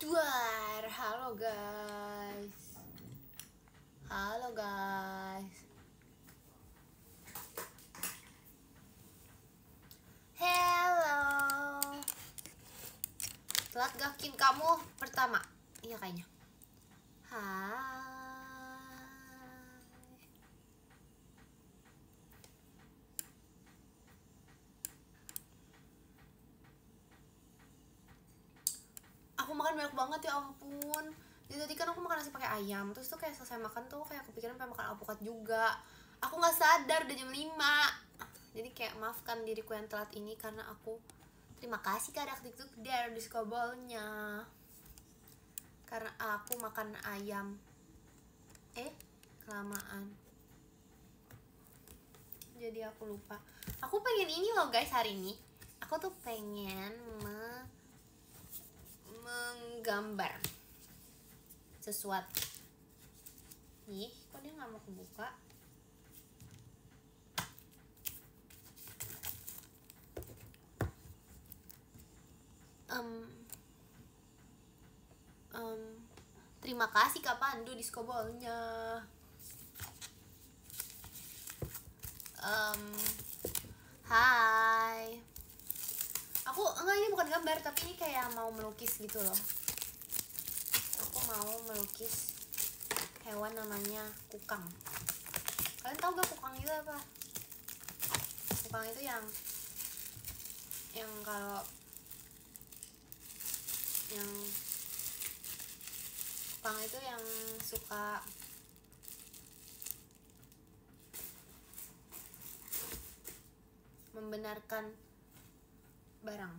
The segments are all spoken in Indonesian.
Duar, halo guys. Halo guys. Hello. Telat gakin kamu pertama. Iya kayaknya. Hai. Aku makan banyak banget ya ampun. Jadi tadi kan aku makan nasi pakai ayam. Terus tuh kayak selesai makan tuh kayak kepikiran pengen makan alpukat juga. Aku nggak sadar udah jam 5. Jadi kayak maafkan diriku yang telat ini karena aku terima kasih ke anak TikTok dari diskobolnya. Karena aku makan ayam. Kelamaan. Jadi aku lupa. Aku pengen ini loh guys hari ini. Aku tuh pengen menggambar sesuatu. Ih, kok dia nggak mau kebuka? Terima kasih Kak Pandu di skobolnya. Hai. Aku enggak, ini bukan gambar tapi ini kayak mau melukis gitu loh. Aku mau melukis hewan namanya kukang. Kalian tahu gak kukang itu apa? Kukang itu yang kalau kukang itu yang suka membenarkan barang.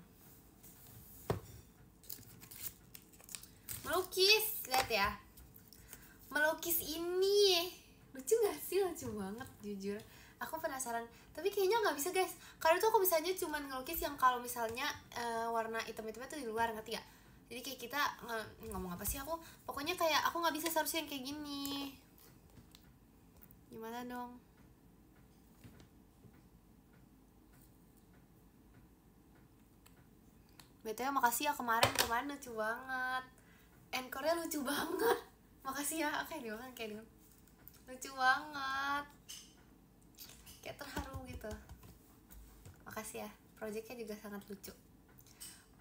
Melukis, lihat ya. Melukis ini lucu gak sih? Lucu banget jujur. Aku penasaran, tapi kayaknya nggak bisa guys. Karena itu aku bisanya cuman ngelukis yang kalau misalnya warna hitam-hitamnya tuh di luar, ngerti gak? Jadi kayak kita ngomong apa sih aku? Pokoknya kayak aku nggak bisa seharusnya yang kayak gini. Gimana dong? BTW makasih ya kemarin lucu banget. Encore-nya lucu banget. Makasih ya, kayak di lucu banget. Kayak terharu gitu. Makasih ya, projectnya juga sangat lucu.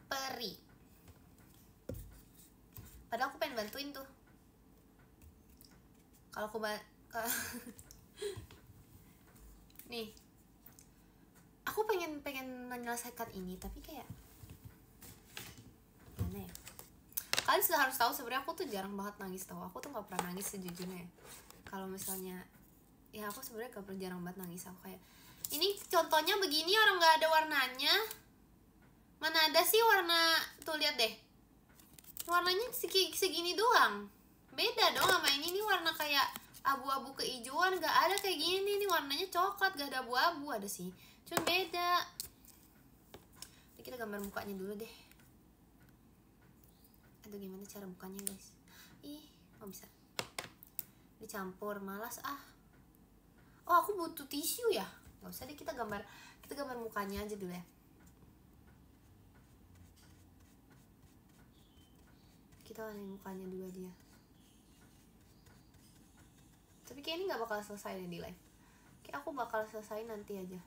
Peri. Padahal aku pengen bantuin tuh. Kalau aku nih, aku pengen menyelesaikan ini tapi kayak gimana ya? Kalian sudah harus tahu sebenarnya aku tuh jarang banget nangis tau. Aku tuh nggak pernah nangis sejujurnya. Kalau misalnya ya aku sebenarnya jarang banget nangis. Aku kayak ini contohnya begini, orang nggak ada warnanya. Mana ada sih warna, tuh lihat deh, warnanya segini doang. Beda dong sama ini warna kayak abu-abu kehijauan, nggak ada kayak gini. Ini warnanya coklat, gak ada abu-abu, ada sih, cuma beda. Jadi kita gambar mukanya dulu deh. Aduh, gimana cara bukanya guys? Ih, nggak bisa dicampur, malas ah. Oh, aku butuh tisu ya. Nggak usah deh, kita gambar mukanya aja dulu ya. Kita warnain mukanya dulu aja. Tapi kayak ini nggak bakal selesai deh di live. Kayak aku bakal selesai nanti aja.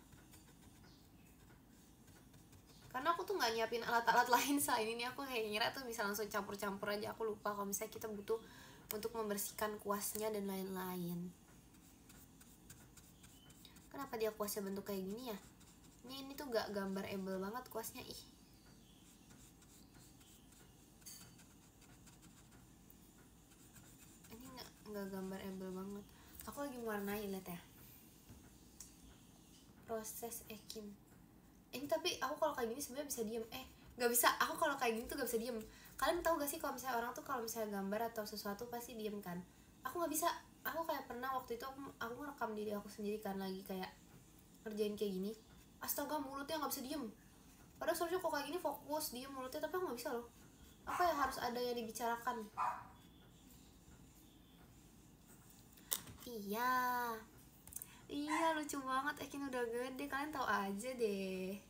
Karena aku tuh nggak nyiapin alat-alat lain selain ini. Aku kayak ngira tuh bisa langsung campur-campur aja. Aku lupa kalau misalnya kita butuh untuk membersihkan kuasnya dan lain-lain. Kenapa dia kuasnya bentuk kayak gini ya? Ini tuh gak gambar-able banget kuasnya, ih. Ini nggak gambar-able banget. Aku lagi mewarnai, lihat ya. Proses Ekim. Ini tapi aku kalau kayak gini sebenarnya bisa diem. Nggak bisa. Aku kalau kayak gini tuh gak bisa diem. Kalian tahu gak sih kalau misalnya orang tuh kalau misalnya gambar atau sesuatu pasti diem kan? Aku nggak bisa. Aku kayak pernah waktu itu aku ngerekam diri aku sendiri kan, lagi kayak ngerjain kayak gini. Astaga, mulutnya nggak bisa diem. Padahal seharusnya kok kayak gini fokus diem mulutnya, tapi aku nggak bisa loh. Aku kayak harus ada yang dibicarakan. Iya lucu banget. Ekin udah gede, kalian tahu aja deh.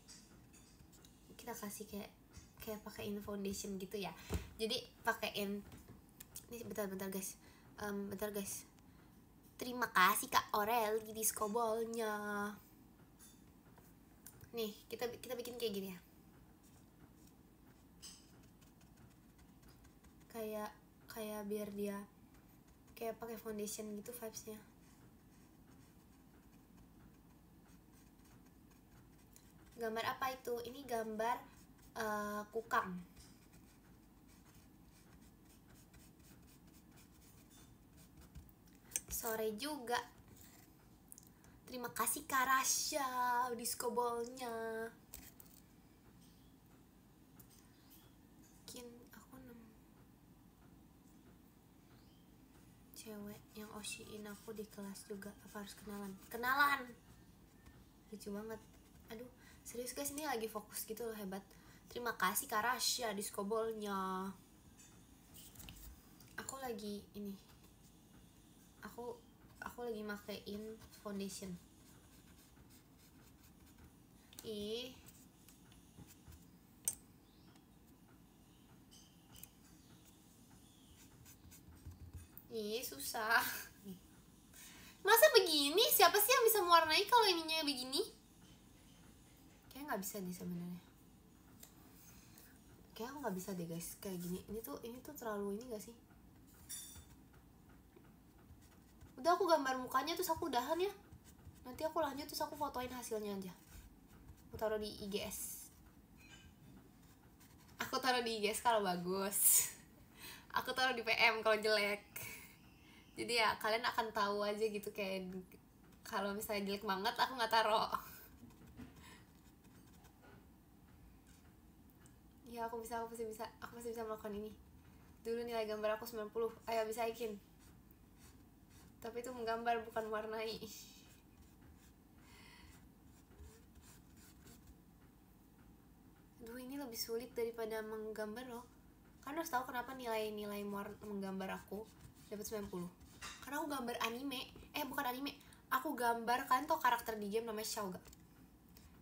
Kita kasih kayak kayak pakaiin foundation gitu ya. Jadi pakaiin ini bentar guys. Bentar guys. Terima kasih Kak Aurel di disco ball-nya. Nih, kita bikin kayak gini ya. Kayak biar dia kayak pakai foundation gitu vibes-nya. Gambar apa itu? Ini gambar kukang. Sore juga. Terima kasih Kak Rasya disco ball-nya. Mungkin aku cewek yang oshiin aku di kelas juga. Apa harus kenalan? Lucu banget. Aduh, serius guys, ini lagi fokus gitu loh, hebat. Terima kasih Kak Rasya disco ball-nya. Aku lagi ini. Aku lagi makein foundation. Ih susah. Masa begini? Siapa sih yang bisa mewarnai kalau ininya begini? Kayaknya nggak bisa deh sebenarnya. Kayaknya aku nggak bisa deh guys kayak gini. Ini tuh terlalu ini gak sih? Udah aku gambar mukanya terus aku udahan ya. Nanti aku lanjut terus aku fotoin hasilnya aja. Aku taruh di IGS. Aku taruh di IGS kalau bagus. Aku taruh di PM kalau jelek. Jadi ya kalian akan tahu aja gitu kayak kalau misalnya jelek banget aku nggak taruh. Ya aku masih bisa melakukan ini. Dulu nilai gambar aku 90. Ayo bisa bikin. Tapi itu menggambar bukan warnai. Duh, ini lebih sulit daripada menggambar loh. Karena harus tahu kenapa nilai menggambar aku dapat 90. Karena aku gambar anime. Bukan anime. Aku gambar, kalian tau karakter di game namanya Xiao gak?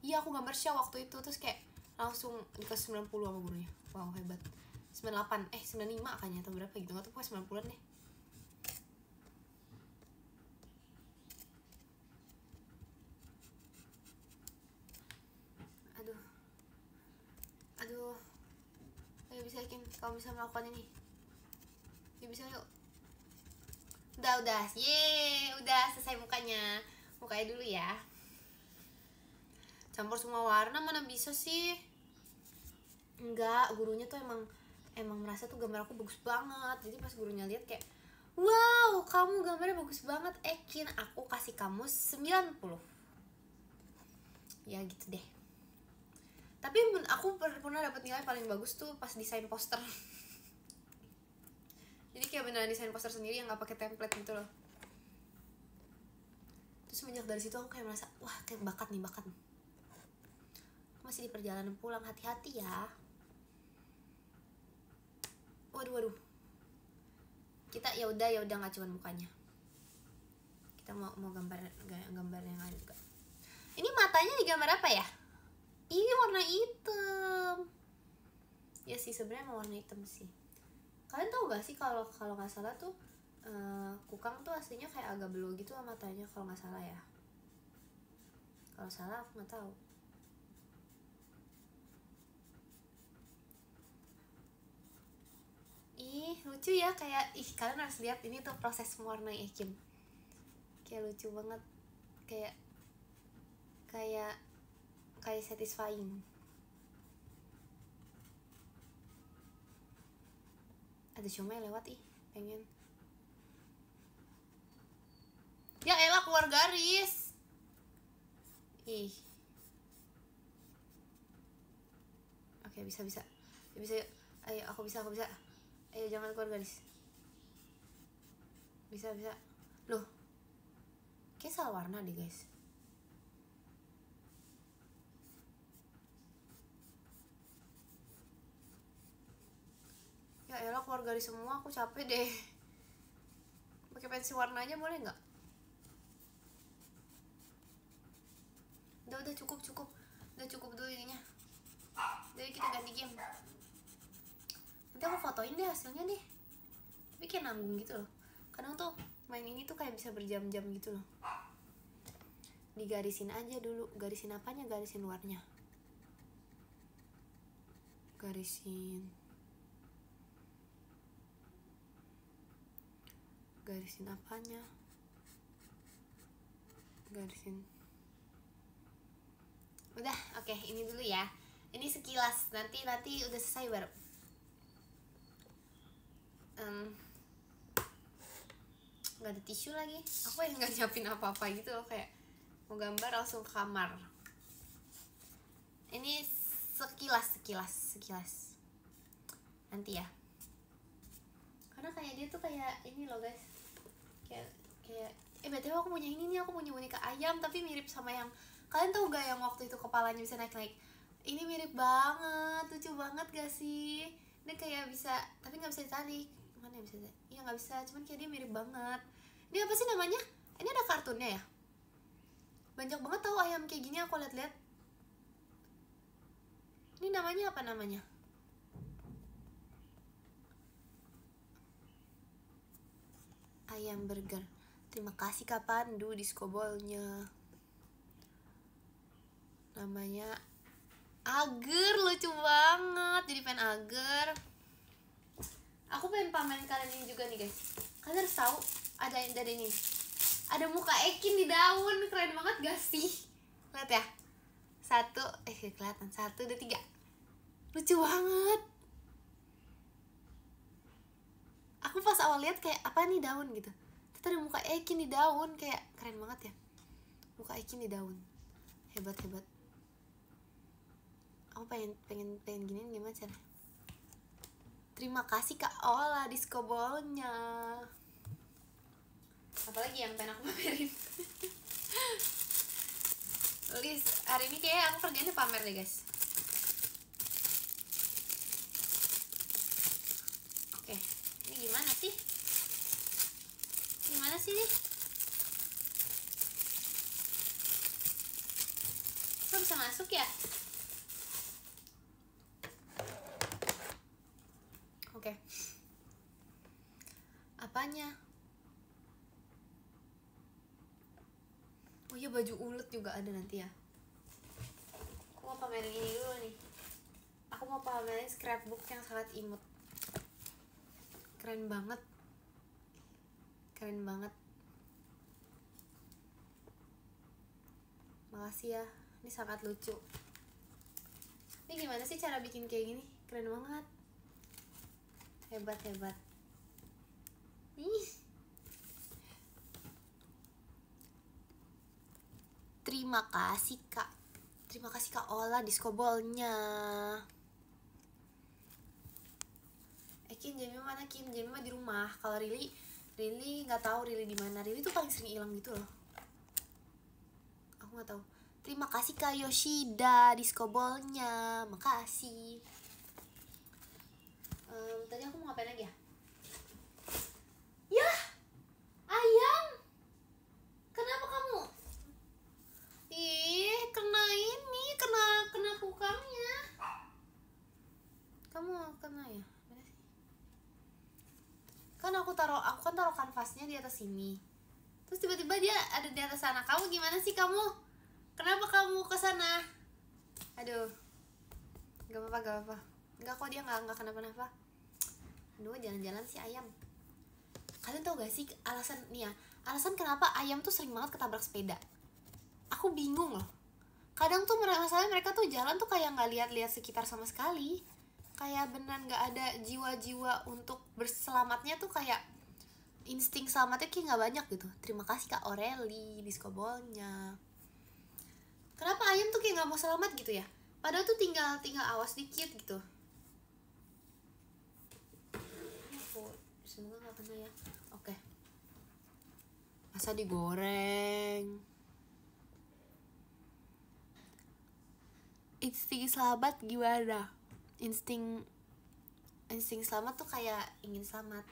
Iya, aku gambar Xiao waktu itu terus kayak langsung dikasih 90 sama gurunya. Wow, hebat. 98, 95 kayaknya atau berapa gitu. Enggak tahu, pokoknya 90-an deh. Aduh. Ayo bisa yakin kamu bisa melakukan ini. Ya bisa yuk. Udah. Yeay, udah selesai mukanya. Mukanya dulu ya. Campur semua warna mana bisa sih? Enggak, gurunya tuh emang merasa tuh gambar aku bagus banget. Jadi pas gurunya lihat kayak, wow, kamu gambarnya bagus banget, Ekin. Aku kasih kamu 90. Ya gitu deh. Tapi aku pernah dapat nilai paling bagus tuh pas desain poster. Jadi kayak beneran desain poster sendiri yang nggak pakai template gitu loh. Terus semenjak dari situ aku kayak merasa, wah kayak bakat. Masih di perjalanan pulang, hati-hati ya. Waduh. Kita ya udah nggak cuma mukanya. Kita mau gambar yang lain juga. Ini matanya digambar apa ya? Ini warna hitam. Ya sih sebenarnya mau warna hitam sih. Kalian tahu gak sih kalau nggak salah tuh kukang tuh aslinya kayak agak blue gitu matanya kalau nggak salah ya. Kalau salah aku nggak tahu. Lucu ya, kayak kalian harus lihat ini tuh proses mewarnai Ekin. Kayak lucu banget, kayak satisfying. Ada cuma yang lewat pengen. Ya elah, keluar garis. Oke, bisa yuk. Ayo, aku bisa. Ayo jangan keluar garis. Bisa. Loh, kayak salah warna deh guys. Ya elah, keluar garis semua, aku capek deh. Pakai pensil warna aja boleh nggak? Udah cukup. Udah cukup dulu ininya. Jadi kita ganti game. Nanti aku fotoin deh hasilnya deh. Tapi kayak nanggung gitu loh. Kadang tuh main ini tuh kayak bisa berjam-jam gitu loh. Digarisin aja dulu. Garisin apanya? Garisin luarnya. Garisin apanya? Garisin. Udah, oke, ini dulu ya. Ini sekilas, nanti udah selesai baru. Nggak ada tisu lagi. Aku yang nggak nyiapin apa-apa gitu loh, kayak mau gambar langsung ke kamar. Ini sekilas. Nanti ya. Karena kayak dia tuh kayak ini loh guys. Kayak BTW aku punya ini nih, aku punya boneka ayam tapi mirip sama yang kalian tahu gak yang waktu itu kepalanya bisa naik-naik. Ini mirip banget, lucu banget gak sih? Ini kayak bisa, tapi nggak bisa ditarik. Mana yang bisa? Iya nggak bisa, cuman kayak dia mirip banget. Ini apa sih namanya? Ini ada kartunnya ya? Banyak banget tahu ayam kayak gini, aku lihat-lihat. Ini namanya apa namanya? Ayam burger. Terima kasih Kak Pandu diskobolnya. Namanya Ager, lucu banget. Jadi pengen Ager. Aku pengen pamerin kalian ini juga nih guys. Kalian harus tahu ada ini. Ada muka Ekin di daun, keren banget gak sih? Lihat ya. Kelihatan 1, 2, 3. Lucu banget. Aku pas awal lihat kayak apa nih daun gitu. Ternyata ada muka Ekin di daun, kayak keren banget ya. Muka Ekin di daun. Hebat. Aku pengen giniin gimana cara? Terima kasih Kak Ola diskobolnya. Apalagi yang pengen aku pamerin. Liz, hari ini kayaknya aku kerjanya pamer deh guys. Oke, ini gimana sih? Gimana sih nih? Kok bisa masuk ya? Oke. Apanya? Oh iya, baju ulet juga ada nanti ya. Aku mau pamerin ini dulu nih. Aku mau pamerin scrapbook yang sangat imut. Keren banget. Makasih ya. Ini sangat lucu. Ini gimana sih cara bikin kayak gini? Keren banget. Hebat. Ih. Terima kasih Kak Ola diskobolnya. Kim Jamie mana? Kim Jamie mah di rumah. Kalau Rili nggak tahu Rili di mana. Rili tuh paling sering hilang gitu loh. Aku nggak tahu. Terima kasih Kak Yoshida diskobolnya. Makasih. Tadi aku mau ngapain lagi ya? Yah, ayam. Kenapa kamu? Ih, kena kukangnya. Kamu kena ya? Mana sih? Kan aku taruh kanvasnya di atas sini. Terus tiba-tiba dia ada di atas sana. Kamu gimana sih kamu? Kenapa kamu ke sana? Aduh. Gak apa-apa. Enggak kok, dia nggak kenapa-napa. Aduh, jalan-jalan si ayam. Kalian tau gak sih alasan kenapa ayam tuh sering banget ketabrak sepeda? Aku bingung loh. Kadang tuh masalahnya mereka tuh jalan tuh kayak nggak lihat-lihat sekitar sama sekali. Kayak beneran nggak ada jiwa-jiwa untuk berselamatnya tuh, kayak insting selamatnya kayak nggak banyak gitu. Terima kasih Kak Oreli diskobolnya. Kenapa ayam tuh kayak nggak mau selamat gitu ya? Padahal tuh tinggal awas dikit gitu. Semoga nggak kena ya. Oke. Masa digoreng. Insting selamat gimana? Insting selamat tuh kayak ingin selamat.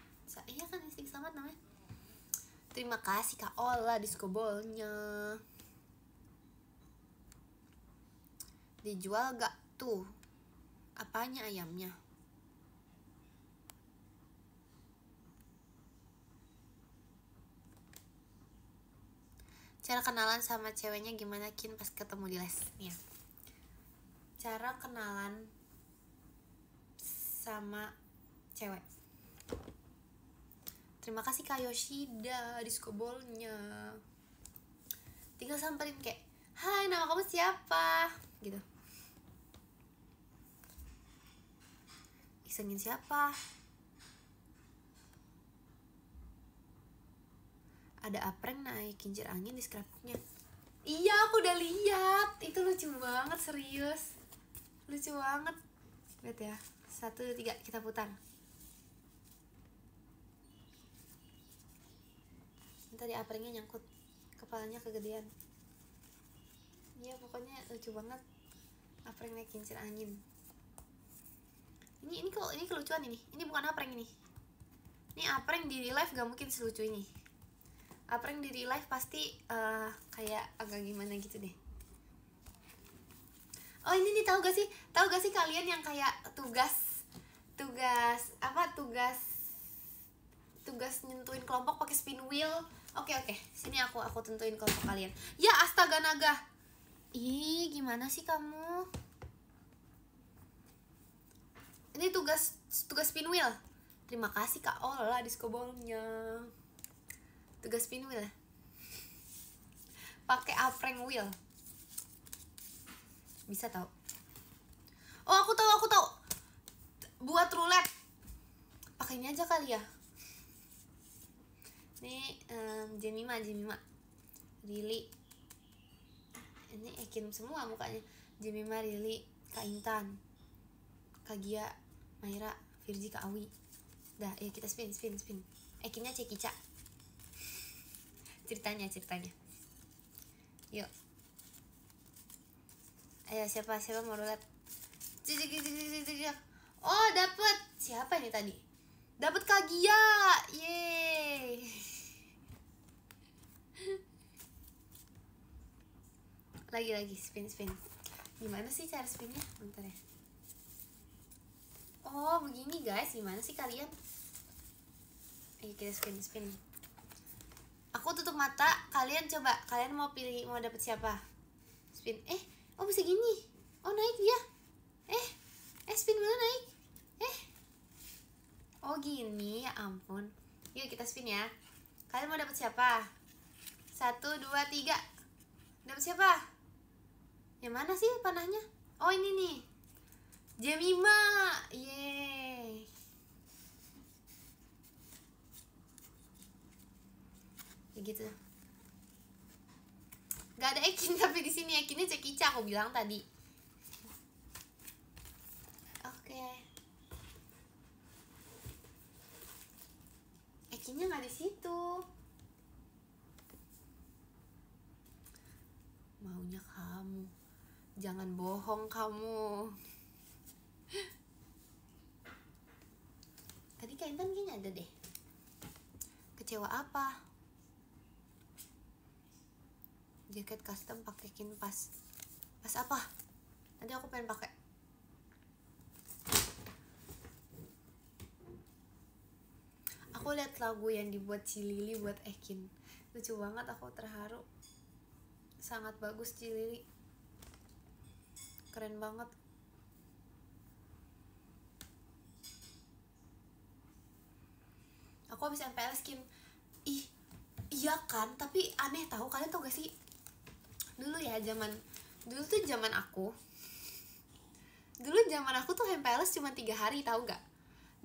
Iya kan, insting selamat namanya. Terima kasih Kak Ola diskobolnya. Dijual gak tuh? Apanya ayamnya? Cara kenalan sama ceweknya gimana Kin pas ketemu di les? Ya. Cara kenalan sama cewek. Terima kasih Kak Yoshida disco ballnya. Tinggal samperin kayak, hai nama kamu siapa? Gitu. Isengin siapa? Ada apreng naik kincir angin di scrapbooknya. Iya aku udah lihat. Itu lucu banget, serius. Lucu banget. Lihat ya. 1, 2, 3 kita putar. Tadi aprengnya nyangkut, kepalanya kegedean. Iya pokoknya lucu banget. Apreng naik kincir angin. Ini kelucuan ini. Ini bukan apreng ini. Ini apreng di real life gak mungkin selucu ini. Apreng di real life pasti kayak agak gimana gitu deh. Oh ini nih, tahu gak sih kalian yang kayak tugas nyentuhin kelompok pakai spin wheel. Oke, sini aku tentuin kelompok kalian. Ya astaga naga. Ih gimana sih kamu? Ini tugas spin wheel. Terima kasih Kak Ola disco ballnya. Tugas spin wheel. Pakai apreng wheel. Bisa tahu? Oh aku tahu. Buat roulette. Pakai ini aja kali ya. Ini Jemima Rili. Ini Ekin semua mukanya. Jemima, Rili, Kak Intan, Kak Gia, Maira, Virgi, Kak Awi. Dah, ya kita spin. Ekinnya Cekica. Ceritanya. Yuk. Ayo siapa mau roulette? Oh, dapet. Siapa ini tadi? Dapet Kak Gia. Yeay. Lagi spin. Gimana sih cara spinnya? Bentar ya. Oh, begini guys. Gimana sih kalian? Ayo kita spin. Aku tutup mata, kalian coba. Kalian mau pilih mau dapet siapa? Spin. Oh bisa gini. Oh naik dia. Spin mana naik? Oh gini, ya ampun. Yuk kita spin ya. Kalian mau dapet siapa? 1, 2, 3. Dapet siapa? Yang mana sih panahnya? Oh ini nih. Jemima. Yeay. Ya gitu. Gak ada Ekin tapi di sini Ekinnya Cekica aku bilang tadi. Oke. Ekinnya nggak di situ. Maunya kamu. Jangan bohong kamu. Tadi Kak Intan kayaknya ada deh. Kecewa apa? Jaket custom pakai kinpas. Pas apa? Nanti aku pengen pakai. Aku lihat lagu yang dibuat Cilili buat Ekin. Lucu banget, aku terharu. Sangat bagus Cilili. Keren banget. Aku habis MPL skin. Iya kan, tapi aneh tahu. Kalian tau gak sih? Dulu tuh zaman aku. Dulu zaman aku tuh MPLS cuma 3 hari, tahu gak?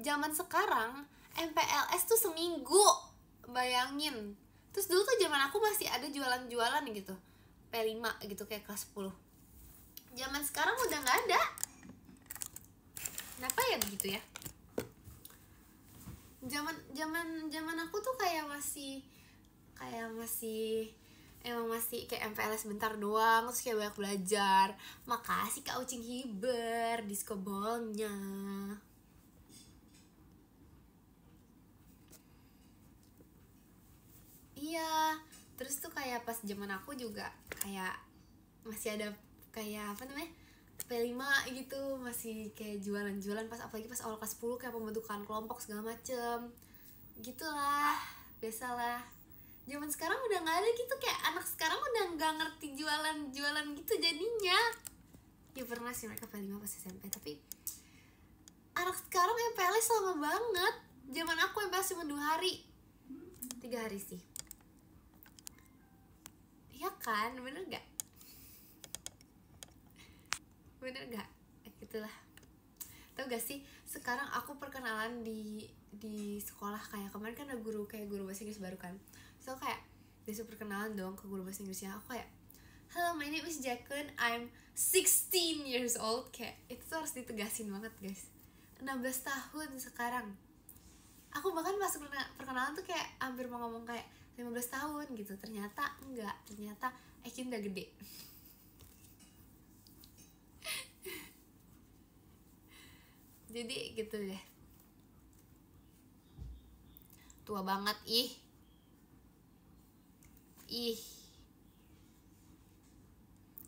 Zaman sekarang MPLS tuh seminggu. Bayangin. Terus dulu tuh zaman aku masih ada jualan-jualan gitu. P5 gitu kayak kelas 10. Zaman sekarang udah nggak ada. Kenapa ya begitu ya? Zaman aku tuh kayak masih emang masih kayak MPLS bentar doang, terus kayak banyak belajar. Makasih Kak Ucing Hiber disco ballnya. Iya, terus tuh kayak pas zaman aku juga kayak masih ada kayak apa namanya P5 gitu, masih kayak jualan-jualan pas apalagi pas awal kelas 10 kayak pembentukan kelompok segala macem gitulah, biasalah Zaman sekarang udah nggak ada gitu, kayak anak sekarang udah nggak ngerti jualan gitu jadinya. Ya pernah sih mereka P5 pas SMP, tapi anak sekarang MPLS lama banget. Zaman aku MPLS cuma 2 hari, 3 hari sih. Iya kan, bener gak? Bener gak? Gitulah. Tau gak sih, sekarang aku perkenalan di sekolah, kayak kemarin kan ada guru bahasa Inggris baru kan. So kayak disuruh perkenalan dong ke guru bahasa Inggrisnya. Aku kayak, hello, my name is Jacqueline, I'm 16 years old. Kayak itu tuh harus ditegasin banget guys, 16 tahun sekarang. Aku bahkan pas perkenalan tuh kayak hampir mau ngomong kayak 15 tahun gitu. Ternyata enggak, ternyata Ekin udah gede. Jadi gitu deh. Tua banget, ih.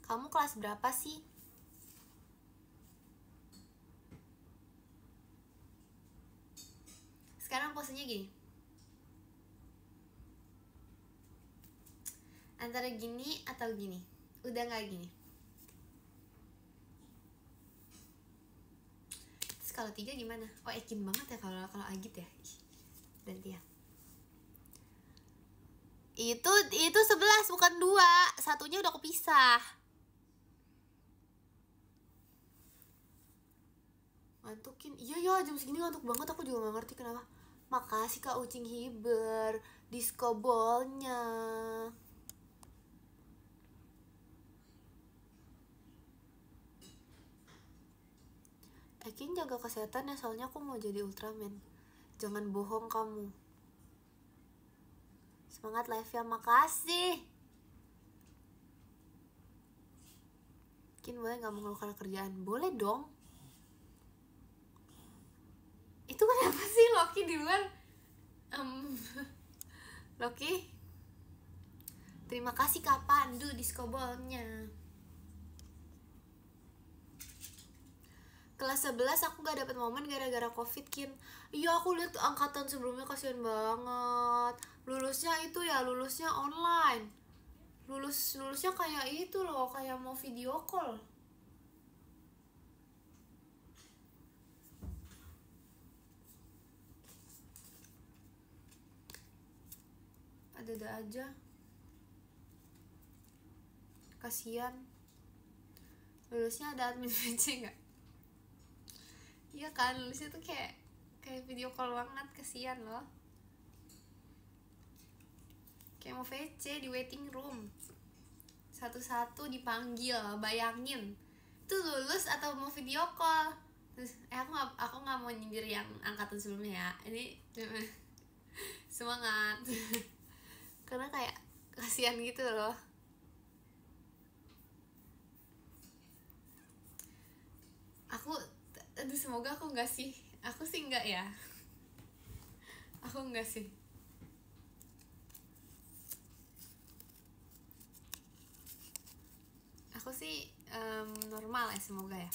Kamu kelas berapa sih? Sekarang posenya gini, antara gini atau gini. Udah gak gini. Terus kalau 3 gimana? Oh, Ekin banget ya kalau Agit ya. Ganti ya. Itu 11 bukan 2. Satunya udah kepisah. Ngantukin. Iya ya, jam segini ngantuk banget. Aku juga gak ngerti kenapa. Makasih Kak Ucing Hiber disco ballnya. Ekin jaga kesehatan ya, soalnya aku mau jadi Ultraman. Jangan bohong kamu. Semangat live ya, makasih. Ekin boleh gak mengeluhkan kerjaan? Boleh dong. Itu kenapa sih Loki di luar? Loki, terima kasih Kak Pandu disco ballnya. Kelas 11 aku gak dapet momen gara-gara covid, Kin. Iya, aku lihat angkatan sebelumnya kasihan banget. Lulusnya itu ya, lulusnya online. Lulusnya kayak itu loh, kayak mau video call. Ada aja. Kasihan. Lulusnya ada admin PC gak? Iya kan, lulusnya tuh kayak video call banget, kasihan loh. Kayak mau VC di waiting room, satu-satu dipanggil, bayangin. Itu lulus atau mau video call? Terus aku nggak mau nyindir yang angkatan sebelumnya ya. Ini semangat. Karena kayak kasihan gitu loh. Aduh, semoga aku enggak sih. Aku sih enggak ya. Aku enggak sih. Aku sih normal ya, semoga ya.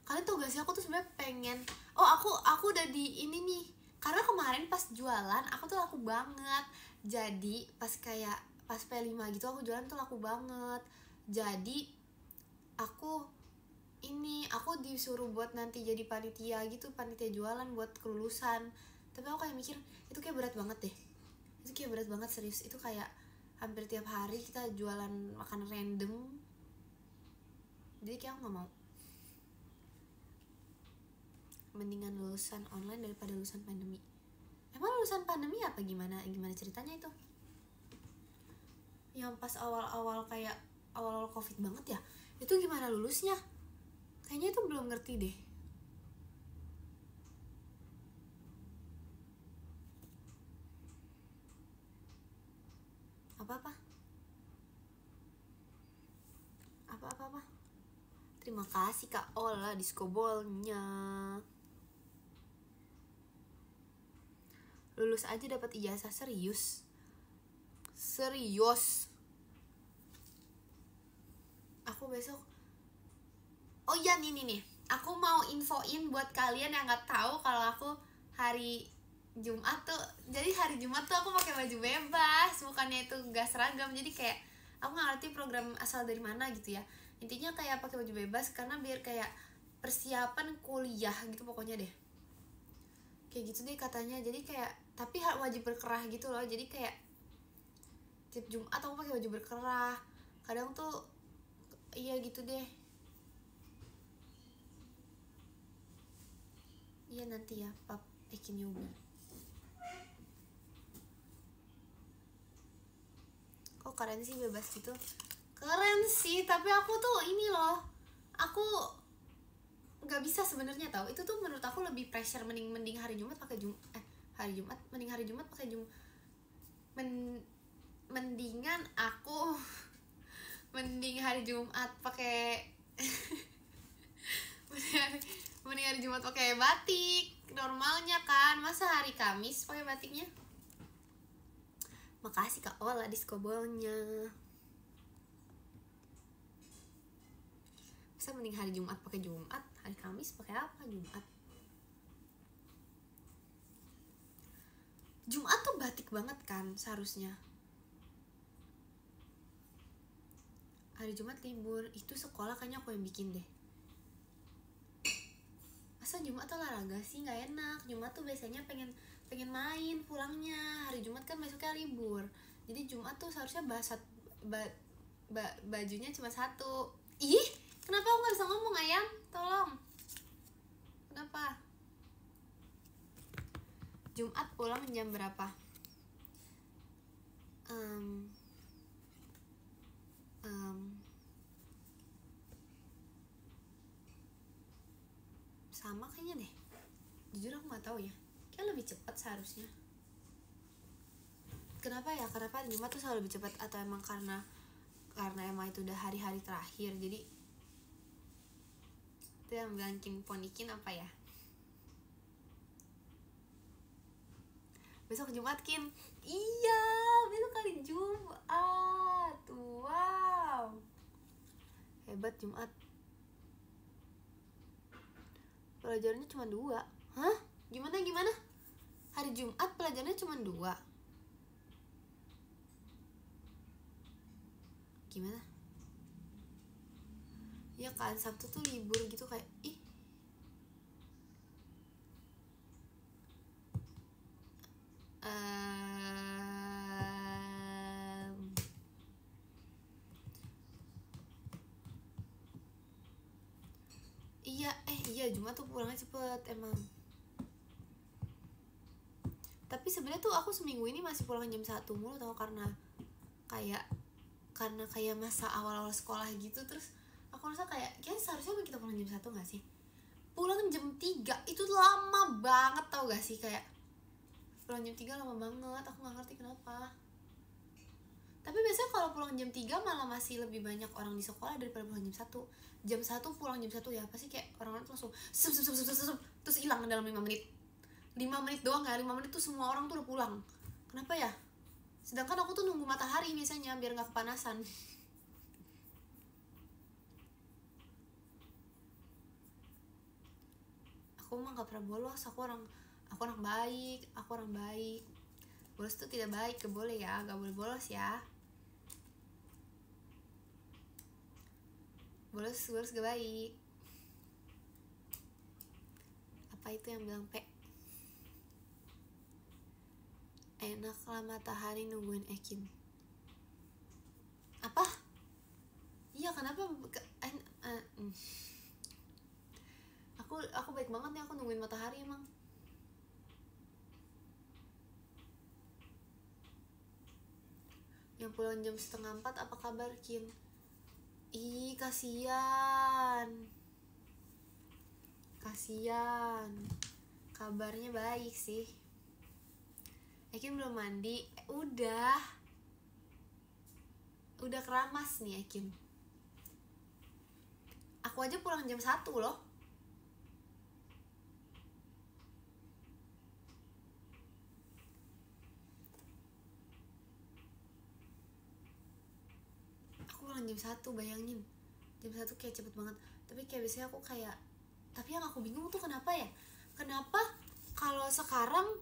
Kalian tau gak sih, aku tuh sebenarnya pengen, aku udah di ini nih. Karena kemarin pas jualan aku tuh laku banget. Jadi pas P5 gitu aku jualan tuh laku banget. Jadi aku disuruh buat nanti jadi panitia gitu, panitia jualan buat kelulusan. Tapi aku kayak mikir itu kayak berat banget deh. Itu kayak berat banget, serius. Itu kayak hampir tiap hari kita jualan makanan random. Jadi kayak aku gak mau. Mendingan lulusan online daripada lulusan pandemi. Emang lulusan pandemi apa gimana ceritanya itu? Yang pas awal-awal kayak awal-awal covid banget ya, itu gimana lulusnya? Kayaknya itu belum ngerti deh. Apa-apa? Terima kasih Kak Ola disco ballnya. Lulus aja dapat ijazah, serius. Aku besok. Oh iya nih. Aku mau infoin buat kalian yang nggak tahu kalau aku hari Jumat tuh, jadi hari Jumat tuh aku pakai baju bebas, bukannya itu gak seragam. Jadi kayak aku nggak ngerti program asal dari mana gitu ya. Intinya kayak pakai baju bebas karena biar kayak persiapan kuliah gitu pokoknya deh. Kayak gitu deh katanya. Jadi kayak tapi wajib berkerah gitu loh. Jadi kayak tiap Jumat aku pakai baju berkerah. Kadang tuh iya gitu deh. Iya nanti ya Pap Ekin Yobi. Kok keren sih bebas gitu? Keren sih, tapi aku tuh ini loh, aku nggak bisa sebenarnya tahu. Itu tuh menurut aku lebih pressure. Mending hari Jumat pakai hari Jumat, mending hari Jumat pakai mendingan aku mending hari Jumat pakai mending hari Jumat pakai batik normalnya kan, masa hari Kamis pakai batiknya. Makasih Kak Ola diskobolnya. Bisa mending hari Jumat pakai Jumat, hari Kamis pakai apa? Jumat tuh batik banget kan seharusnya. Hari Jumat libur, itu sekolah kayaknya aku yang bikin deh. Masa Jumat tuh olahraga sih, nggak enak. Jumat tuh biasanya pengen main pulangnya. Hari Jumat kan besoknya libur. Jadi Jumat tuh seharusnya bajunya cuma satu. Ih, kenapa aku nggak bisa ngomong ayam? Tolong. Kenapa? Jumat pulang jam berapa? Sama kayaknya deh. Jujur aku nggak tahu ya. Kayak lebih cepat seharusnya. Kenapa ya? Kenapa Jumat tuh selalu lebih cepat? Atau emang karena emang itu udah hari-hari terakhir, jadi itu yang bilang Kim Ponikin apa ya? Besok Jumat Kin. Iya, besok hari Jumat. Wow, hebat Jumat. Pelajarannya cuma 2. Hah? Gimana? Hari Jumat pelajarannya cuma 2. Gimana? Ya kan, Sabtu tuh libur gitu kayak ih. Iya Jumat tuh pulangnya cepet emang. Tapi sebenarnya tuh aku seminggu ini masih pulang jam 1 mulu tau, karena kayak masa awal-awal sekolah gitu. Terus aku rasa kayak seharusnya kita pulang jam 1 gak sih? Pulang jam 3 itu lama banget tau gak sih? Kayak pulang jam 3 lama banget, aku gak ngerti kenapa. Tapi biasanya kalau pulang jam 3 malah masih lebih banyak orang di sekolah daripada pulang jam 1. Jam 1 pulang jam 1 ya pasti kayak orang-orang tuh langsung terus hilang dalam 5 menit. 5 menit doang ya, 5 menit tuh semua orang tuh udah pulang. Kenapa ya? Sedangkan aku tuh nunggu matahari biasanya biar gak kepanasan. Aku mah gak pernah bolos, aku orang baik. Bolos tuh tidak baik, gak boleh ya, gak boleh bolos ya. Bolos gak baik. Apa itu yang bilang P? Enaklah matahari nungguin Ekin. Apa? Iya kenapa? Aku baik banget nih, aku nungguin matahari emang. Yang pulang jam 3:30 apa kabar Kin? Ih kasian. Kabarnya baik sih. Ekin belum mandi. Udah keramas nih Ekin. Aku aja pulang jam 1 loh. Aku pulang jam 1, bayangin. Jam 1 kayak cepet banget. Tapi kayak biasanya aku kayak, tapi yang aku bingung tuh kenapa ya? Kenapa kalau sekarang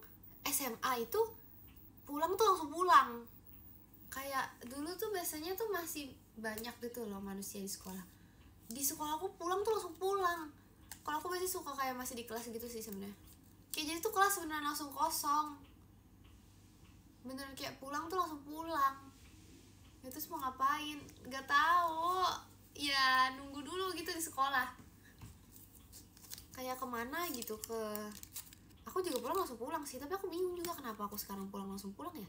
SMA itu pulang tuh langsung pulang. Kayak dulu tuh biasanya tuh masih banyak gitu loh manusia di sekolah. Di sekolah aku pulang tuh langsung pulang. Kalau aku biasanya suka kayak masih di kelas gitu sih sebenarnya. Kayak jadi tuh kelas beneran langsung kosong. Beneran kayak pulang tuh langsung pulang. Ya terus mau ngapain? Gak tahu. Ya nunggu dulu gitu di sekolah. Kayak kemana gitu ke. Aku juga pulang langsung pulang sih. Tapi aku bingung juga kenapa aku sekarang pulang langsung pulang ya.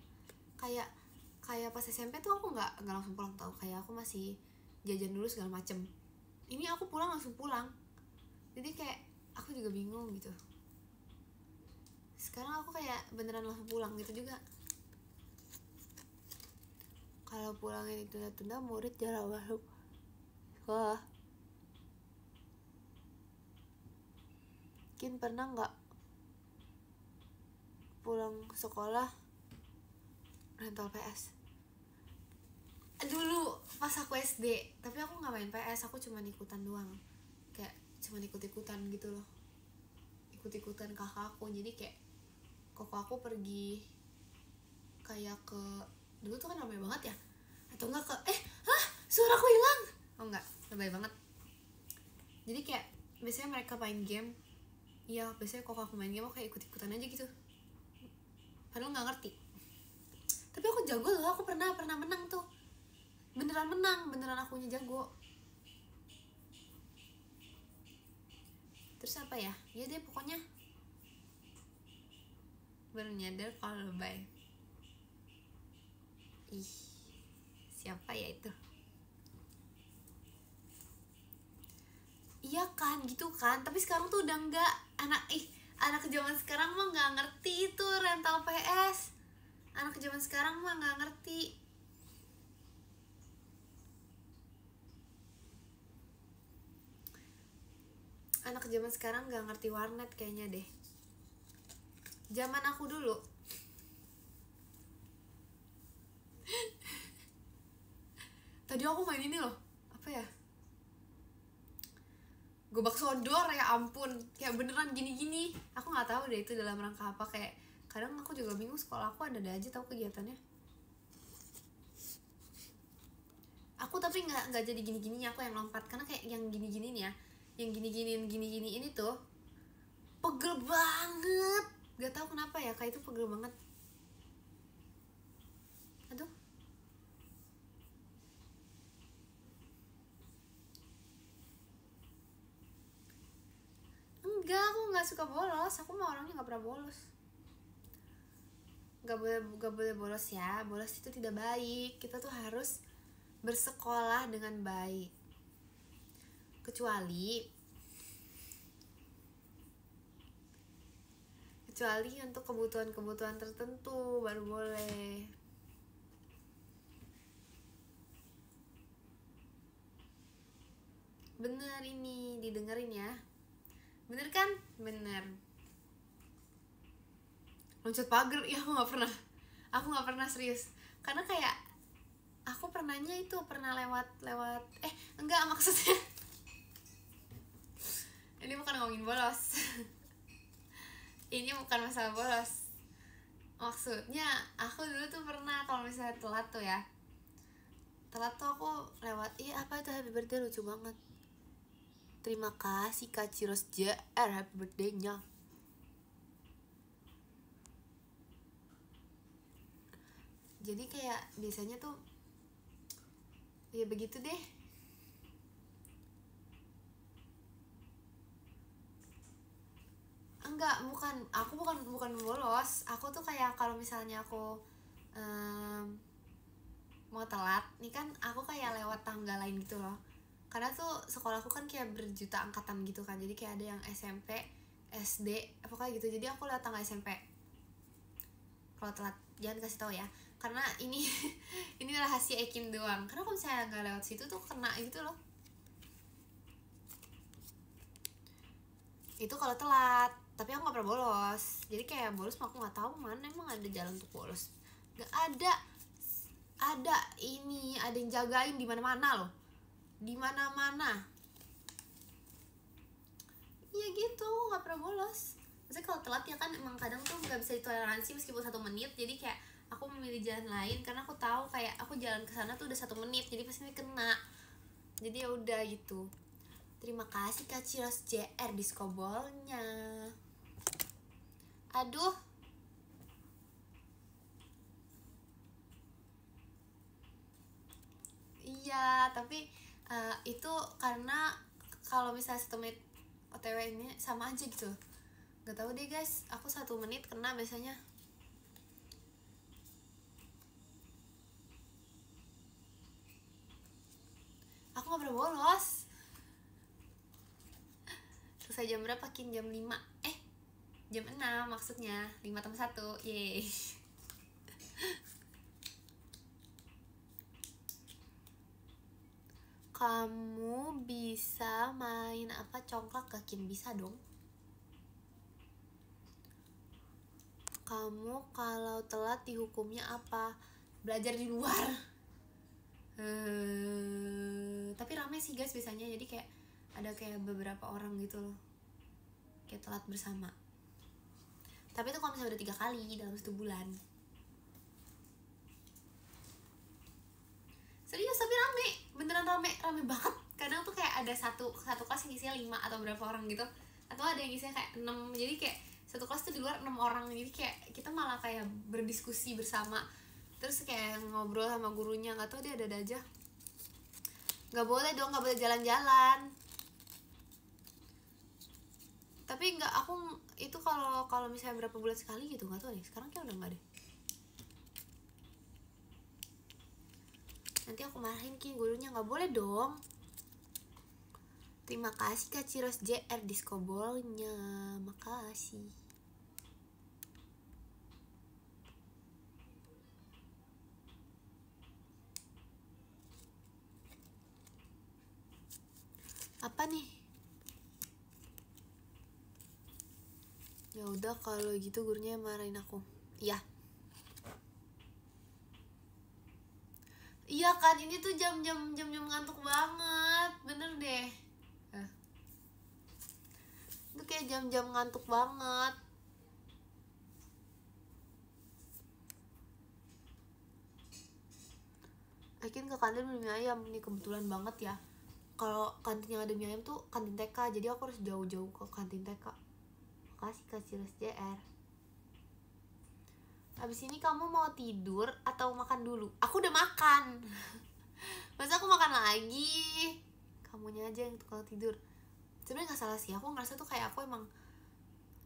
Kayak pas SMP tuh aku nggak langsung pulang tau. Kayak aku masih jajan dulu segala macem. Ini aku pulang langsung pulang. Jadi kayak aku juga bingung gitu. Sekarang aku kayak beneran langsung pulang gitu juga. Kalau pulangnya ditunda-tunda murid jarang masuk sekolah. Mungkin pernah nggak pulang sekolah rental PS? Dulu pas aku SD, tapi aku nggak main PS, aku cuma ikutan doang. Kayak cuma ikut-ikutan gitu loh, ikut-ikutan kakak aku. Jadi kayak koko aku pergi kayak ke, dulu tuh kan ramai banget ya, atau enggak ke suaraku hilang, oh enggak, lebay banget. Jadi kayak biasanya mereka main game, iya biasanya koko aku main game aku kayak ikut-ikutan aja gitu, padahal nggak ngerti. Tapi aku jago loh, aku pernah menang tuh, beneran menang, beneran akunya jago. Terus apa ya deh pokoknya baru nyadar kalau lebay. Ih, siapa ya itu? Iya kan, gitu kan. Tapi sekarang tuh udah enggak. Anak zaman sekarang mah nggak ngerti itu rental PS. Anak zaman sekarang mah nggak ngerti. Anak zaman sekarang nggak ngerti warnet kayaknya deh. Zaman aku dulu tadi aku main ini loh, apa ya, gobak sodor, ya ampun, kayak beneran gini-gini. Aku nggak tahu deh itu dalam rangka apa. Kayak kadang aku juga bingung, sekolah aku ada aja tahu kegiatannya. Aku tapi nggak jadi gini-gininya, aku yang lompat. Karena kayak yang gini-gini nih ya, yang gini-gini ini tuh pegel banget. Gak tahu kenapa ya, kayak itu pegel banget. Aduh, enggak, aku nggak suka bolos. Aku mah orangnya nggak pernah bolos. Gak boleh bolos ya. Bolos itu tidak baik. Kita tuh harus bersekolah dengan baik. Kecuali untuk kebutuhan tertentu baru boleh. Bener ini, didengerin ya. Bener kan? Bener. Loncat pagar, ya aku nggak pernah serius. Karena kayak aku pernahnya itu pernah lewat enggak, maksudnya ini bukan ngomongin bolos. Ini bukan masalah bolos. Maksudnya aku dulu tuh pernah kalau misalnya telat tuh ya, telat tuh aku lewat, apa itu happy birthday lucu banget. Terima kasih Kak Ciros JR, happy birthday-nya. Jadi kayak biasanya tuh ya begitu deh. Enggak, aku bukan bolos. Aku tuh kayak kalau misalnya aku mau telat nih kan, aku kayak lewat tangga lain gitu loh. Karena tuh sekolahku kan kayak berjuta angkatan gitu kan. Jadi kayak ada yang SMP, SD, pokoknya gitu. Jadi aku lewat tangga SMP. Kalau telat jangan kasih tahu ya. Karena ini ini rahasia Ekin doang. Karena kalau misalnya nggak lewat situ tuh kena gitu loh. Itu kalau telat. Tapi aku nggak pernah bolos. Jadi kayak bolos mah aku nggak tahu mana emang ada jalan untuk bolos. Nggak ada. Ada yang jagain di mana-mana loh. Di mana-mana. Iya gitu, nggak pernah bolos. Maksudnya kalau telat ya kan, emang kadang tuh nggak bisa ditoleransi meskipun 1 menit. Jadi kayak aku memilih jalan lain karena aku tahu kayak aku jalan ke sana tuh udah 1 menit, jadi pasti kena. Jadi ya udah gitu. Terima kasih Kak Ciros JR diskobolnya. Aduh. Iya, tapi itu karena kalau misalnya 1 menit OTW ini sama aja gitu. Gak tahu deh guys, aku 1 menit kena biasanya. Aku gak pernah bolos. Selesai jam berapa? Kin jam 5. Jam 6 maksudnya. 5+1. Yeay. Kamu bisa main apa congklak gak Kin? Bisa dong. Kamu kalau telat dihukumnya apa? Belajar di luar. Tapi rame sih guys biasanya, jadi kayak ada kayak beberapa orang gitu loh kayak telat bersama. Tapi itu kalau misalnya udah 3 kali dalam 1 bulan. Serius, tapi rame, beneran rame banget. Kadang tuh kayak ada satu kelas yang isinya 5 atau berapa orang gitu, atau ada yang isinya kayak 6. Jadi kayak satu kelas tuh di luar 6 orang, jadi kayak kita malah kayak berdiskusi bersama, terus kayak ngobrol sama gurunya. Nggak tahu dia ada aja. Nggak boleh dong, nggak boleh jalan-jalan. Tapi nggak, aku itu kalau misalnya berapa bulan sekali gitu, nggak tahu deh. Sekarang kayak udah nggak deh. Nanti aku marahin Ki gurunya, nggak boleh dong. Terima kasih Kak Ciros JR diskobolnya, makasih. Apa nih? Ya udah kalau gitu gurunya marahin aku. Iya. Iya kan, ini tuh jam-jam ngantuk banget, bener deh. Itu kayak jam-jam ngantuk banget. Akhirnya ke kantin beli mie ayam, ini kebetulan banget ya. Kalau kantin yang ada mie ayam tuh kantin TK, jadi aku harus jauh-jauh ke kantin TK. Makasih Kak Ciros JR. Habis ini kamu mau tidur atau makan dulu? Aku udah makan. Masa aku makan lagi? Kamunya aja yang kalau tidur. Sebenarnya nggak salah sih, aku ngerasa tuh kayak aku emang,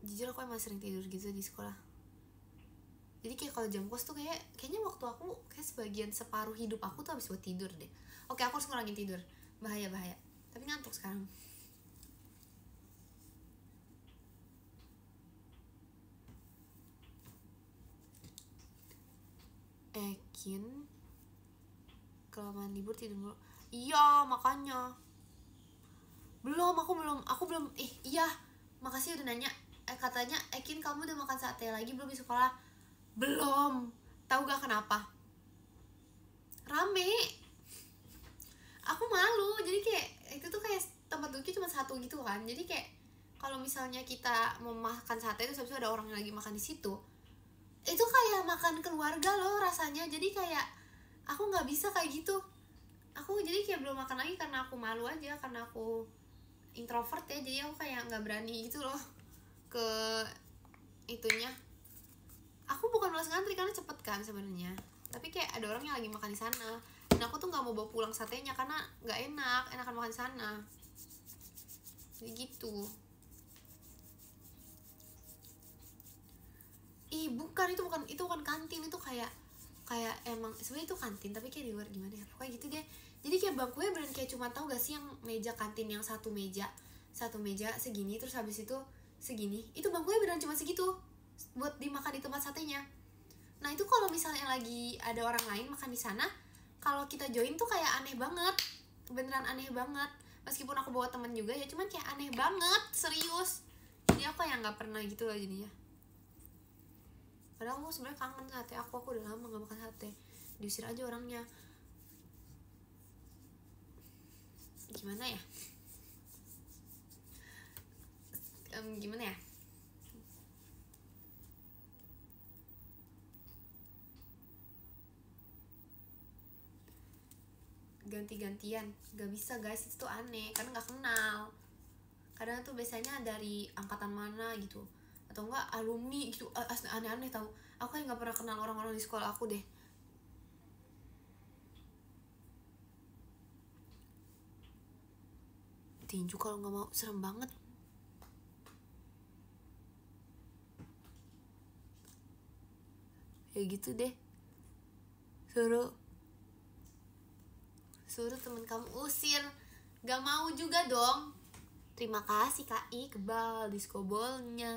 jujur aku emang sering tidur gitu di sekolah. Jadi kayak kalau jam kos tuh kayaknya waktu aku kayak sebagian separuh hidup aku tuh habis buat tidur deh. Oke, aku harus ngurangin tidur. Bahaya. Tapi ngantuk sekarang. Ekin kelamaan libur tidur mulu. Iya, makanya. Aku belum. Iya, makasih udah nanya. Katanya Ekin kamu udah makan sate lagi belum di sekolah? Belum. Tahu gak kenapa? Rame. Aku malu. Jadi kayak itu tuh kayak tempat duduknya cuma 1 gitu kan. Jadi kayak kalau misalnya kita mau makan sate itu habis ada orang yang lagi makan di situ, itu kayak makan keluarga loh rasanya. Jadi kayak aku nggak bisa kayak gitu. Aku jadi kayak belum makan lagi karena aku malu aja, karena aku introvert ya. Jadi aku kayak nggak berani gitu loh ke itunya. Aku bukan malas ngantri karena cepet kan sebenarnya, tapi kayak ada orang yang lagi makan di sana dan aku tuh nggak mau bawa pulang satenya karena nggak enakan makan di sana. Jadi gitu. Bukan, itu bukan kantin, itu kayak emang sebenarnya itu kantin tapi kayak di luar gimana ya, pokoknya gitu deh. Jadi kayak bangkunya beneran kayak cuma, tahu gak sih yang meja kantin yang satu meja segini terus habis itu segini, itu bangkunya beneran cuma segitu buat dimakan di tempat satenya. Nah itu kalau misalnya lagi ada orang lain makan di sana, kalau kita join tuh kayak aneh banget, beneran aneh banget. Meskipun aku bawa temen juga ya, cuman kayak aneh banget, serius. Jadi aku yang nggak pernah gitu loh jadinya. Padahal aku sebenarnya kangen sate aku udah lama gak makan sate. Diusir aja orangnya. Gimana ya? Gimana ya? ganti-gantian, nggak bisa guys, itu tuh aneh karena nggak kenal. Kadang tuh biasanya dari angkatan mana gitu atau enggak alumni gitu, aneh-aneh tahu. Aku kayak nggak pernah kenal orang-orang di sekolah aku deh. Tinju kalau nggak mau, serem banget. Ya gitu deh, suruh temen kamu usir, gak mau juga dong. Terima kasih Kak Iqbal diskobolnya.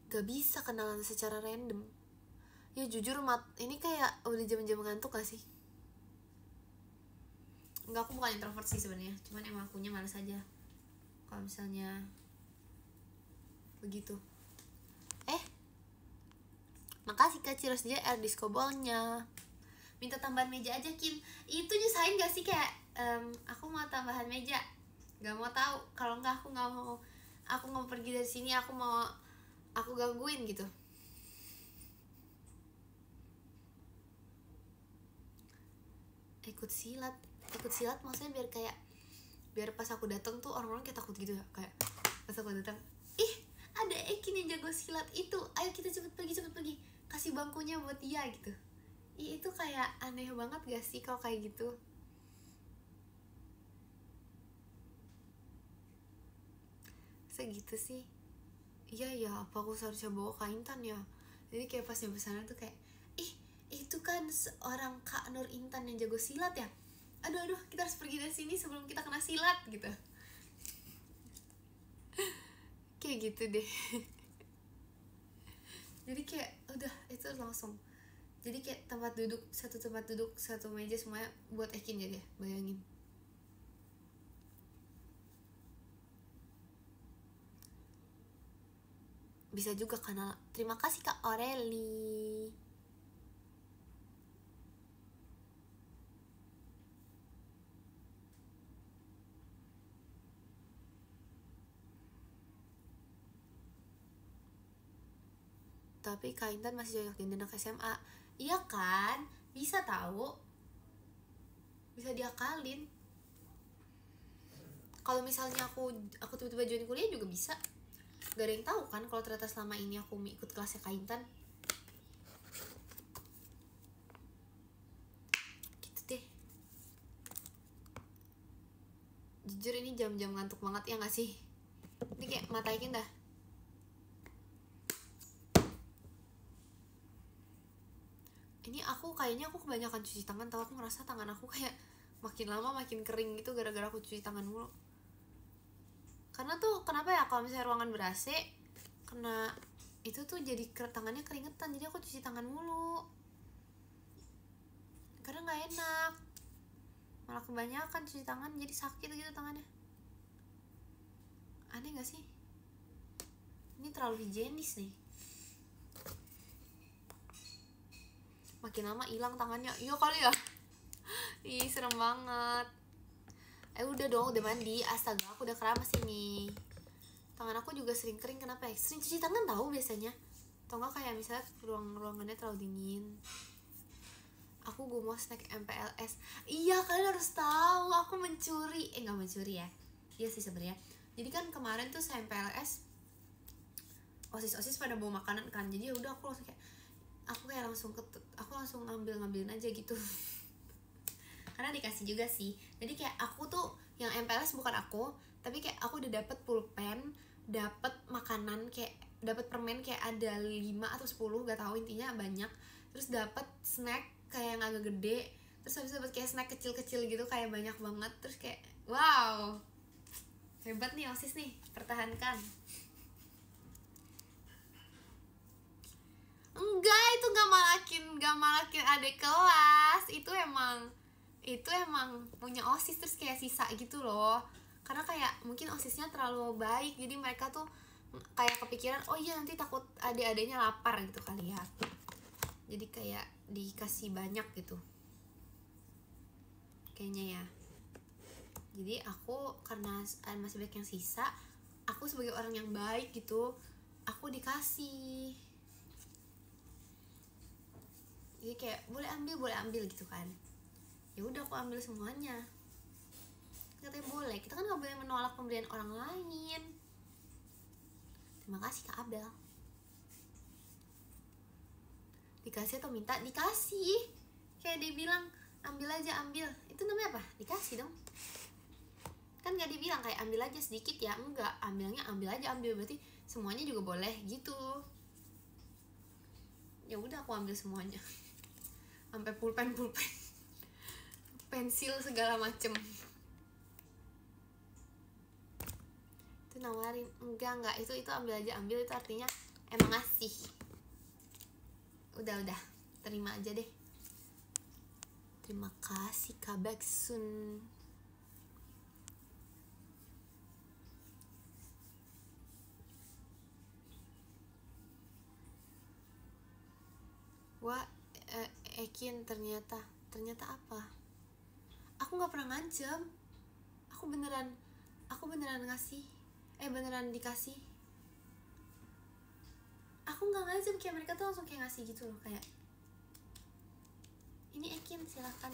Gak bisa kenalan secara random. Ya jujur ini kayak udah jam-jam ngantuk gak sih? Enggak, aku bukan introvert sih sebenarnya, cuman emang akunya males aja kalau misalnya begitu. Makasih Kak Ciros JR diskobolnya. Minta tambahan meja aja Kin. Itu nyusahin gak sih kayak aku mau tambahan meja, gak mau tahu. Kalau enggak aku nggak mau pergi dari sini, aku gangguin gitu. Ikut silat maksudnya biar pas aku datang tuh orang-orang kayak takut gitu ya, kayak pas aku datang, ih ada Ekin yang jago silat itu, ayo kita cepet pergi, kasih bangkunya buat dia gitu. Ih, itu kayak aneh banget gak sih kalau kayak gitu? Segitu sih. Iya ya, apa aku seharusnya bawa Kak Intan ya? Jadi kayak pas nyampe sana tuh kayak, ih itu kan seorang Kak Nur Intan yang jago silat ya? Aduh kita harus pergi dari sini sebelum kita kena silat gitu. Kayak gitu deh. Jadi kayak udah itu langsung. Jadi kayak tempat duduk satu meja semuanya buat Ekin ya deh, bayangin. Bisa juga kanal. Terima kasih Kak Aureli. Tapi Kak Intan masih cocok jadi anak SMA. Iya kan? Bisa tahu. Bisa diakalin. Kalau misalnya aku tiba-tiba join kuliah juga bisa. Gak ada yang tahu kan kalau ternyata selama ini aku ikut kelasnya Kak Intan. Gitu deh. Jujur ini jam-jam ngantuk banget ya gak sih? Ini kayak mata Ekin dah. Ini kayaknya aku kebanyakan cuci tangan, tau. Aku ngerasa tangan aku kayak makin lama makin kering gitu gara-gara aku cuci tangan mulu. Karena tuh kenapa ya kalau misalnya ruangan ber-AC kena itu tuh jadi tangannya keringetan, jadi aku cuci tangan mulu. Karena nggak enak, malah kebanyakan cuci tangan jadi sakit gitu tangannya. Aneh gak sih? Ini terlalu higienis nih. Makin lama hilang tangannya. Iya kali ya. Ih serem banget. Udah dong, udah mandi. Astaga, aku udah keramas ini. Tangan aku juga sering kering, kenapa ya? Sering cuci tangan tahu biasanya. Atau enggak kayak misalnya ruangannya terlalu dingin. Aku mau snack MPLS. Iya, kalian harus tahu. Aku mencuri. Nggak mencuri ya. Iya sih sebenarnya. Jadi kan kemarin tuh saya MPLS, OSIS pada bawa makanan kan. Jadi ya udah aku langsung ngambilin aja gitu. Karena dikasih juga sih. Jadi kayak aku tuh yang MPLS bukan aku, tapi kayak aku udah dapet pulpen, dapet makanan, kayak dapet permen kayak ada 5 atau 10, gak tahu, intinya banyak. Terus dapet snack kayak yang agak gede, terus habis dapet kayak snack kecil-kecil gitu kayak banyak banget. Terus kayak wow, hebat nih OSIS nih, pertahankan. Enggak, itu gak malakin adik kelas. Itu emang punya OSIS terus kayak sisa gitu loh. Karena kayak mungkin OSISnya terlalu baik, jadi mereka tuh kayak kepikiran, oh iya nanti takut adik-adiknya lapar gitu kali ya. Jadi kayak dikasih banyak gitu kayaknya ya. Jadi aku karena masih banyak yang sisa, aku sebagai orang yang baik gitu, aku dikasih. Jadi kayak boleh ambil gitu kan. Ya udah aku ambil semuanya. Katanya boleh, kita kan nggak boleh menolak pemberian orang lain. Terima kasih Kak Abel. Dikasih atau minta? Dikasih. Kayak dia bilang ambil aja, ambil. Itu namanya apa? Dikasih dong. Kan gak dibilang kayak ambil aja sedikit ya. Enggak, ambilnya ambil aja, ambil. Berarti semuanya juga boleh gitu. Ya udah aku ambil semuanya. Sampai pulpen pensil segala macem. Itu nawarin. Enggak, itu ambil aja, ambil. Itu artinya emang ngasih. Udah, terima aja deh. Terima kasih Kak Beksun. Wah, Ekin ternyata apa? Aku nggak pernah ngancam. Aku beneran ngasih. Beneran dikasih. Aku nggak ngancam, kayak mereka tuh langsung kayak ngasih gitu loh, kayak ini Ekin silahkan.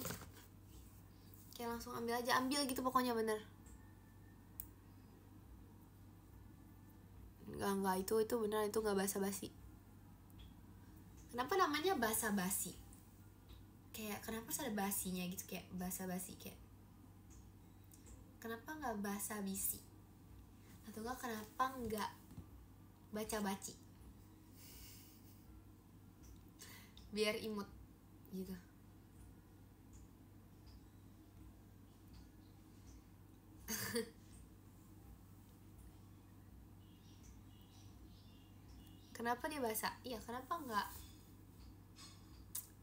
Kayak langsung ambil aja, ambil gitu pokoknya, bener. Enggak, itu beneran, itu nggak basa-basi. Kenapa namanya basa-basi? Kayak kenapa harus ada basinya gitu, kayak basa-basi, kayak kenapa nggak basa-bisi? Atau enggak kenapa nggak baca-baci? Biar imut gitu. Kenapa dia basa? Iya, kenapa nggak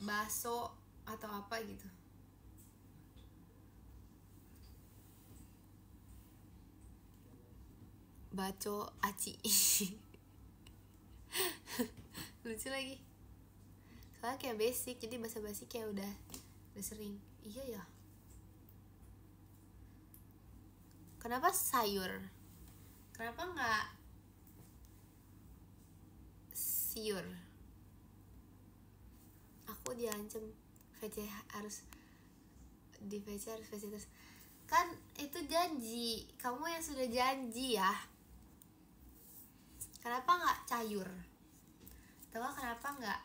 baso atau apa gitu? Baco aci. Lucu lagi. Soalnya kayak basic, jadi basa-basi kayak udah sering. Iya ya. Kenapa sayur? Kenapa nggak siur? Aku diancam VC harus terus. Kan itu janji, kamu yang sudah janji ya. Kenapa nggak cayur? Atau kenapa nggak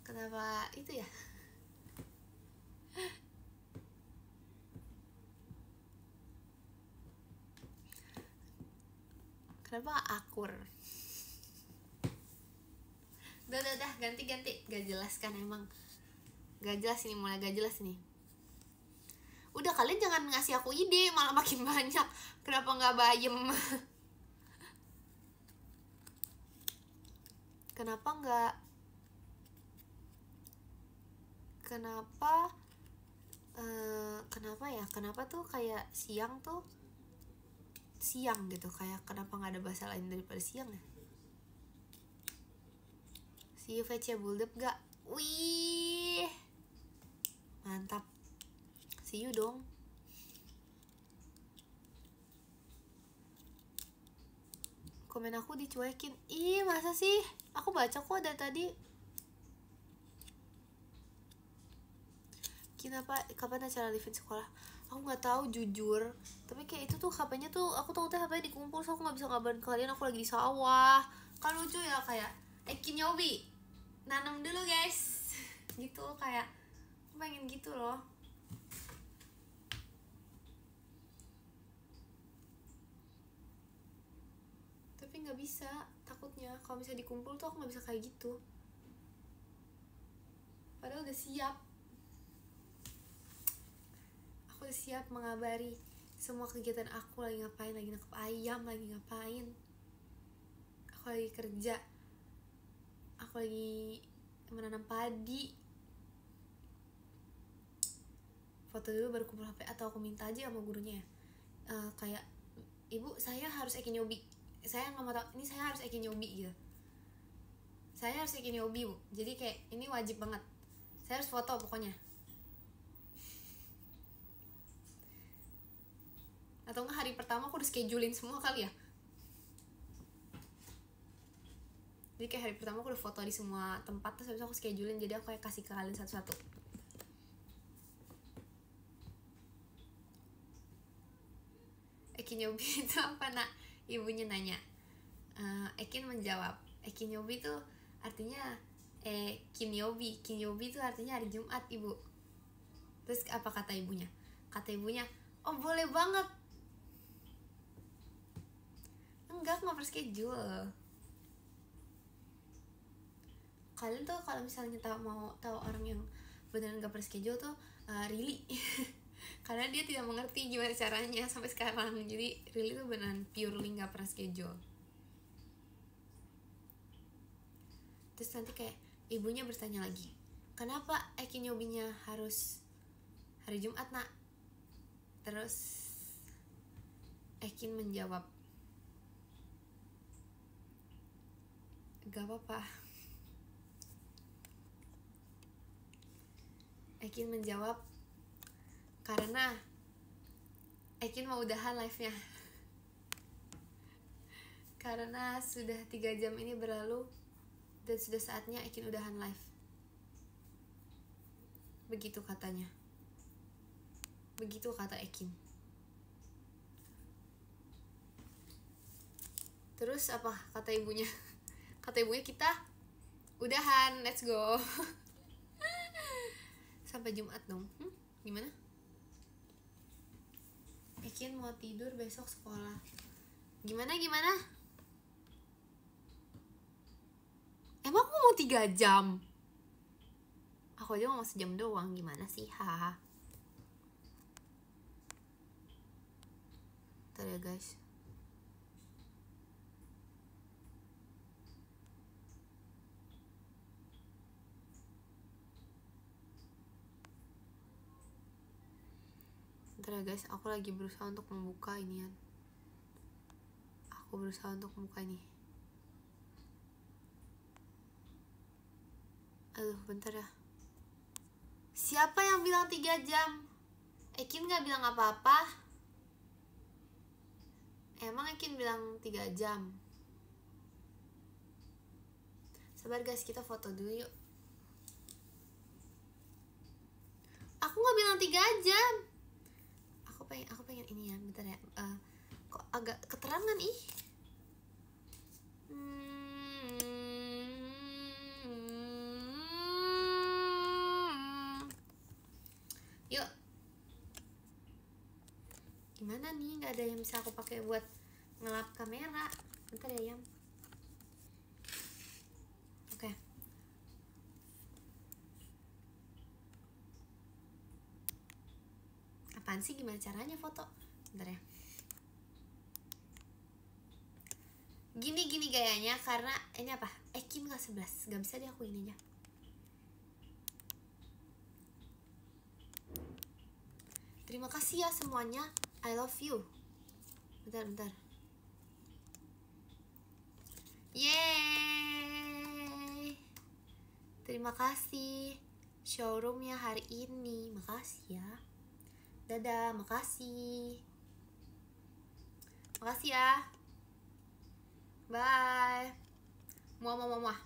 kenapa itu ya? Kenapa akur? Udah, ganti. Gak jelas kan emang. Gak jelas ini, mulai gak jelas nih. Udah, kalian jangan ngasih aku ide, malah makin banyak. Kenapa gak bayem? Kenapa tuh kayak siang gitu, kayak kenapa nggak ada bahasa lain daripada siang ya? See you VC Buldep gak? Wih, mantap. See you dong. Komen aku dicuekin. Ih, masa sih? Aku baca kok dari tadi. Kapan acara live sekolah? Aku nggak tahu jujur. Tapi kayak itu tuh HP-nya tuh, aku tuh HP-nya dikumpul, so aku nggak bisa ngabarin kalian aku lagi di sawah. Kan lucu ya, kayak Ekin Yobi nanam dulu guys. Gitu, kayak aku pengen gitu loh. Tapi nggak bisa, takutnya kalau bisa dikumpul tuh aku nggak bisa kayak gitu. Padahal udah siap. Aku udah siap mengabari semua kegiatan aku, lagi ngapain, lagi nangkep ayam, lagi ngapain, aku lagi kerja, aku lagi menanam padi. Foto dulu baru kumpul HP, atau aku minta aja sama gurunya kayak, ibu saya harus Ekin Yobi, saya nggak mau tahu ini, saya harus Ekin Yobi gitu, saya harus Ekin Yobi bu, jadi kayak ini wajib banget, saya harus foto pokoknya. Atau enggak hari pertama aku udah schedulein semua kali ya, Jadi kayak hari pertama aku udah foto di semua tempat, terus habis itu aku schedulein, jadi aku kayak kasih ke kalian satu-satu. Ekinyobi itu apa nak? Ibunya nanya. Ekin menjawab, Ekinyobi itu artinya Kinyobi. Kinyobi itu artinya hari Jumat ibu. Terus apa kata ibunya? Kata ibunya, oh boleh banget. Enggak, aku gak schedule. Kalian tuh kalau misalnya mau tahu orang yang beneran gak schedule tuh Rili. Karena dia tidak mengerti gimana caranya sampai sekarang. Jadi Rili tuh beneran purely gak pernah schedule. Terus nanti kayak ibunya bertanya lagi, kenapa Ekinyobinya harus hari Jumat nak? Terus Ekin menjawab, gak apa-apa. Ekin menjawab, karena Ekin mau udahan live-nya. Karena sudah 3 jam ini berlalu dan sudah saatnya Ekin udahan live. Begitu katanya. Begitu kata Ekin. Terus apa kata ibunya? Kata ibunya, kita udahan, let's go. Sampai Jumat dong. Gimana? Ekin mau tidur, besok sekolah. Gimana? Emang aku mau 3 jam? Aku aja mau sejam doang, gimana sih? Haha. Bentar ya guys. Bentar ya guys, aku lagi berusaha untuk membuka inian. Aku berusaha untuk membuka ini. Aduh, bentar ya. Siapa yang bilang 3 jam? Ekin gak bilang apa-apa. Emang Ekin bilang 3 jam? Sabar guys, kita foto dulu yuk. Aku gak bilang 3 jam. Aku pengen ini ya, bentar ya. Kok agak keterangan ih. Yuk. Gimana nih? Gak ada yang bisa aku pakai buat ngelap kamera. Bentar ya, Yam. Oke. Apaan sih, gimana caranya foto? Bentar ya. Gini gayanya, karena ini apa? Ekin gak 11. Gak bisa deh aku ini aja. Terima kasih ya semuanya. I love you. Bentar. Yeay. Terima kasih showroomnya hari ini. Makasih ya. Dadah, makasih. Makasih ya. Bye. Muah.